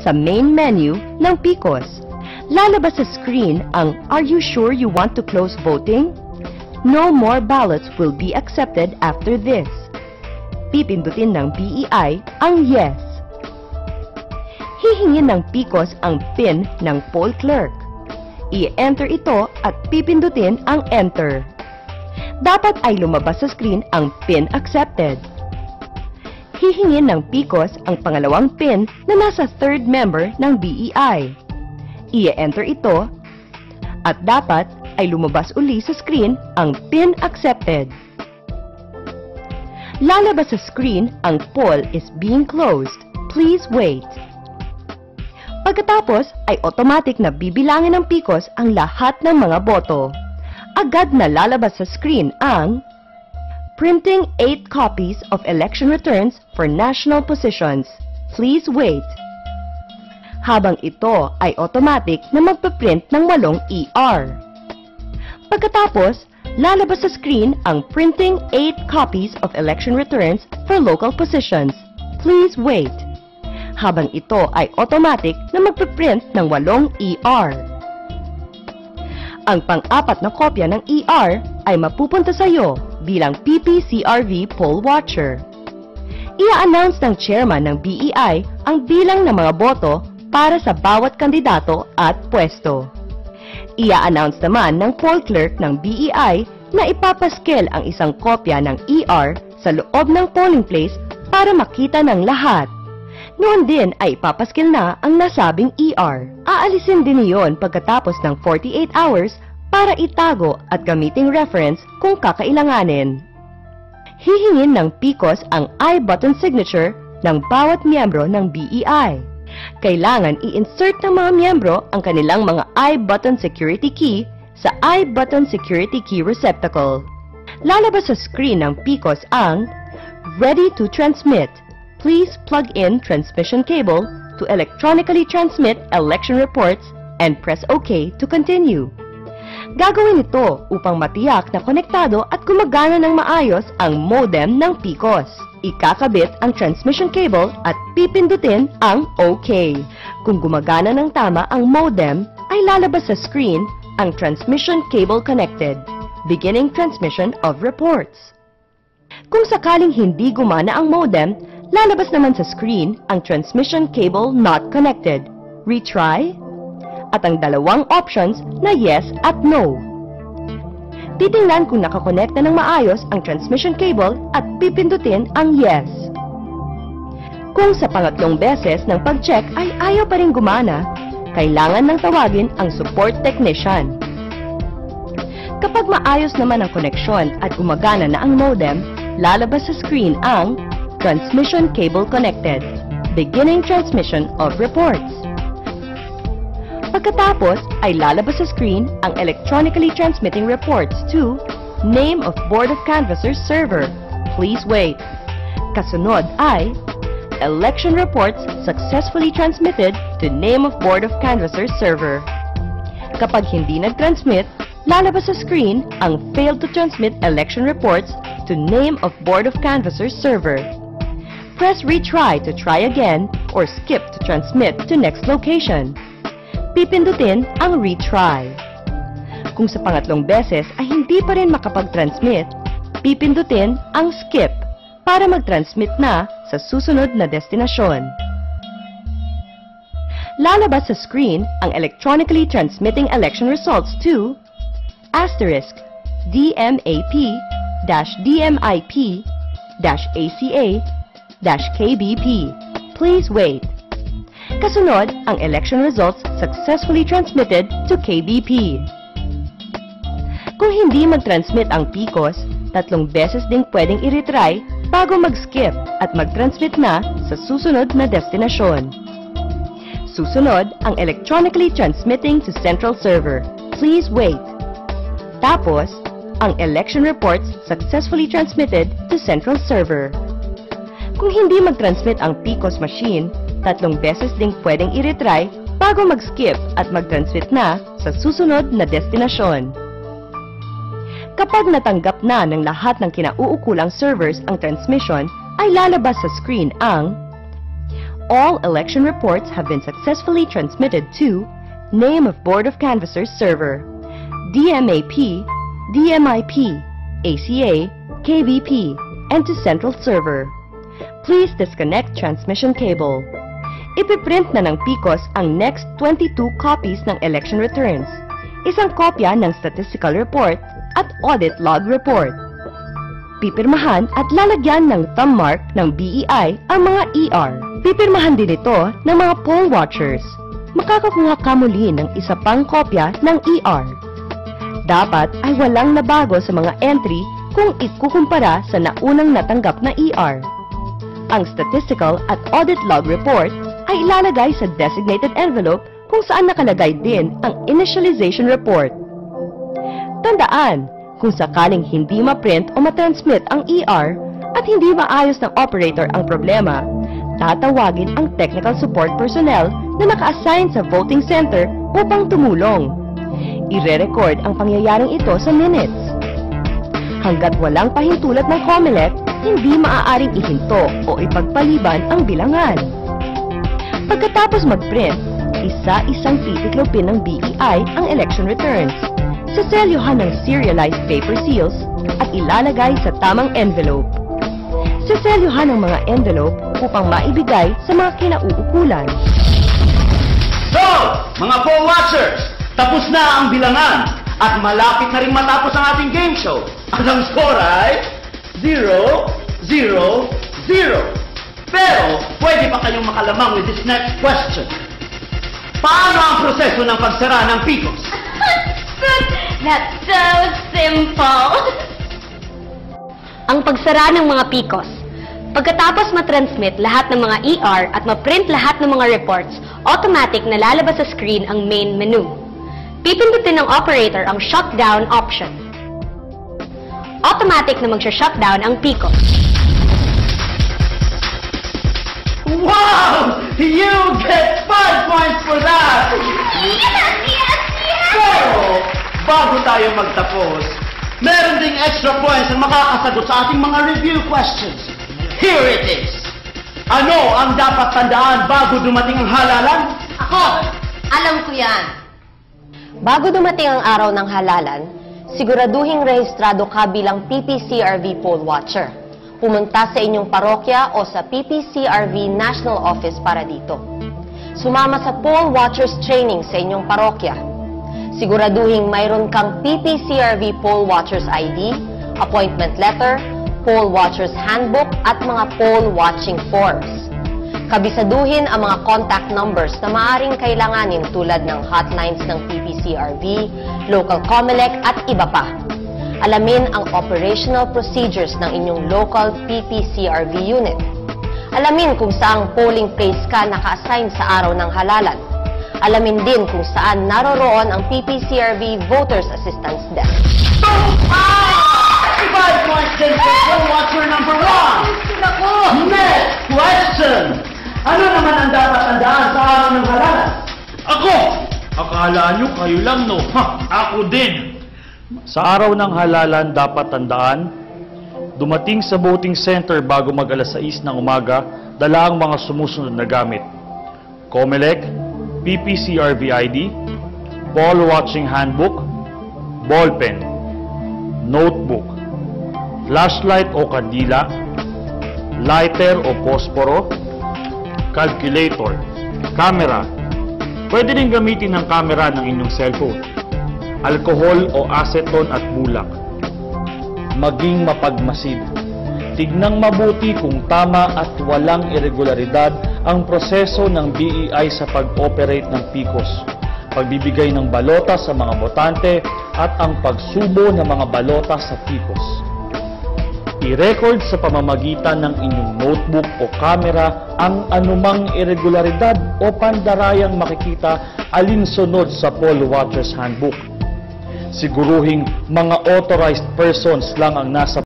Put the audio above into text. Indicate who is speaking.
Speaker 1: sa main menu ng PCOS. Lalabas sa screen ang "Are you sure you want to close voting?" No more ballots will be accepted after this. Pipindutin ng BEI ang "Yes." Hihingin ng PCOS ang PIN ng poll clerk. I-enter ito at pipindutin ang "Enter." Dapat ay lumabas sa screen ang PIN accepted. Hihingin ng PCOS ang pangalawang PIN na nasa third member ng BEI. I-enter ito at dapat ay lumabas uli sa screen ang PIN accepted. Lalabas sa screen ang "Poll is being closed. Please wait." Pagkatapos ay automatic na bibilangin ng PCOS ang lahat ng mga boto. Agad na lalabas sa screen ang "Printing 8 copies of election returns for national positions. Please wait." Habang ito ay automatic na magpaprint ng 8 ER. Pagkatapos, lalabas sa screen ang "Printing 8 copies of election returns for local positions. Please wait." Habang ito ay automatic na magpaprint ng 8 ER. Ang pang-apat na kopya ng ER ay mapupunta sa iyo bilang PPCRV poll watcher. I-announce ng chairman ng BEI ang bilang ng mga boto para sa bawat kandidato at pwesto. I-announce naman ng poll clerk ng BEI na ipapaskel ang isang kopya ng ER sa loob ng polling place para makita ng lahat. Noon din ay ipapaskel na ang nasabing ER. Aalisin din iyon pagkatapos ng 48 hours para itago at gamiting reference kung kakailanganin. Hihingin ng PCOS ang I-button signature ng bawat miyembro ng BEI. Kailangan i-insert ng mga miyembro ang kanilang mga I-button security key sa I-button security key receptacle. Lalabas sa screen ng PCOS ang "Ready to transmit. Please plug in transmission cable to electronically transmit election reports and press OK to continue." Gagawin ito upang matiyak na konektado at gumagana ng maayos ang modem ng PCOS. Ikakabit ang transmission cable at pipindutin ang OK. Kung gumagana ng tama ang modem, ay lalabas sa screen ang "Transmission cable connected. Beginning transmission of reports." Kung sakaling hindi gumana ang modem, lalabas naman sa screen ang "Transmission cable not connected. Retry?" at ang dalawang options na yes at no. Titingnan kung nakakonekta ng maayos ang transmission cable at pipindutin ang yes. Kung sa pangatlong beses ng pag-check ay ayaw pa rin gumana, kailangan nang tawagin ang support technician. Kapag maayos naman ang koneksyon at gumagana na ang modem, lalabas sa screen ang "Transmission cable connected. Beginning transmission of reports." Pagkatapos ay lalabas sa screen ang "Electronically transmitting reports to name of Board of Canvassers server. Please wait." Kasunod ay "Election reports successfully transmitted to name of Board of Canvassers server." Kapag hindi nag-transmit, lalabas sa screen ang "Failed to transmit election reports to name of Board of Canvassers server." Press retry to try again or skip to transmit to next location. Pipindutin ang retry. Kung sa pangatlong beses ay hindi pa rin makapag-transmit, pipindutin ang skip para mag-transmit na sa susunod na destinasyon. Lalabas sa screen ang "Electronically transmitting election results to *DMAP-DMIP-ACA-KBP. Please wait. Kasunod ang "Election results successfully transmitted to KBP." Kung hindi mag-transmit ang PCOS, 3 beses ding pwedeng i-retry bago mag-skip at mag-transmit na sa susunod na destinasyon. Susunod ang "Electronically transmitting to central server. Please wait." Tapos, ang "Election reports successfully transmitted to central server." Kung hindi mag-transmit ang PCOS machine, 3 beses ding pwedeng i-retry bago mag-skip at mag-transmit na sa susunod na destinasyon. Kapag natanggap na ng lahat ng kinauukulang servers ang transmission, ay lalabas sa screen ang all election reports have been successfully transmitted to Name of Board of Canvassers server, DMAP, DMIP, ACA, KVP, and to Central Server. Please disconnect transmission cable. Ipiprint na ng PICOS ang next 22 copies ng election returns, isang kopya ng statistical report at audit log report. Pipirmahan at lalagyan ng thumb mark ng BEI ang mga ER. Pipirmahan din ito ng mga poll watchers. Makakakuha ka muli ng isa pang kopya ng ER. Dapat ay walang nabago sa mga entry kung ikukumpara sa naunang natanggap na ER. Ang statistical at audit log report ay ilalagay sa designated envelope kung saan nakalagay din ang initialization report. Tandaan, kung sakaling hindi ma-print o ma-transmit ang ER at hindi maayos ng operator ang problema, tatawagin ang technical support personnel na naka-assign sa voting center upang tumulong. Ire-record ang pangyayaring ito sa minutes. Hanggat walang pahintulot ng COMELEC, hindi maaaring ihinto o ipagpaliban ang bilangan. Pagkatapos mag-print, isa-isang titiklopin ng BEI ang election returns. Seselyuhan ng serialized paper seals at ilalagay sa tamang envelope. Seselyuhan ang mga envelope upang maibigay sa mga kinauukulan.
Speaker 2: So, mga poll watchers, tapos na ang bilangan at malapit na rin matapos ang ating game show. At ang score ay 0-0-0. Pero, pwede pa kayong makalamang with this next question. Paano ang proseso ng pagsara ng PICOS?
Speaker 3: That's so simple! Ang pagsara ng mga PICOS. Pagkatapos matransmit lahat ng mga ER at maprint lahat ng mga reports, automatic na lalabas sa screen ang main menu. Pipindutin ng operator ang shutdown option. Automatic na magsha-shutdown ang PICOS.
Speaker 2: Wow! You get 5 points for that!
Speaker 3: Yes!
Speaker 2: Pero, bago tayo magtapos, meron ding extra points na makakasagot sa ating mga review questions. Here it is! Ano ang dapat tandaan bago dumating ang halalan?
Speaker 3: Ako! Alam ko yan! Bago dumating ang araw ng halalan, siguraduhing rehistrado ka bilang PPCRV poll watcher. Pumunta sa inyong parokya o sa PPCRV National Office para dito. Sumama sa poll watchers training sa inyong parokya. Siguraduhin mayroon kang PPCRV poll watchers ID, appointment letter, poll watchers handbook at mga poll watching forms. Kabisaduhin ang mga contact numbers na maaaring kailanganin tulad ng hotlines ng PPCRV, local COMELEC at iba pa. Alamin ang operational procedures ng inyong local PPCRV unit. Alamin kung saang polling place ka naka-assign sa araw ng halalan. Alamin din kung saan naroroon ang PPCRV Voters Assistance Desk.
Speaker 2: 5 points din for poll watcher number 1! Next question! Ano naman ang dapat tandaan sa araw ng halalan?
Speaker 4: Ako! Akala nyo kayo lang, no? Ha! Ako din! Sa araw ng halalan, dapat tandaan, dumating sa voting center bago mag-alas 6 ng umaga, dala ang mga sumusunod na gamit. COMELEC, PPCRV ID, poll watching handbook, ballpen, notebook, flashlight o kandila, lighter o posporo, calculator, camera. Pwede rin gamitin ang camera ng inyong cellphone, alcohol o acetone at bulak. Maging mapagmasid. Tignang mabuti kung tama at walang irregularidad ang proseso ng BEI sa pag-operate ng PICOS, pagbibigay ng balota sa mga botante at ang pagsubo ng mga balota sa PICOS. I-record sa pamamagitan ng inyong notebook o camera ang anumang irregularidad o pandarayang makikita alinsunod sa poll watchers handbook. Siguruhing mga authorized persons lang ang nasa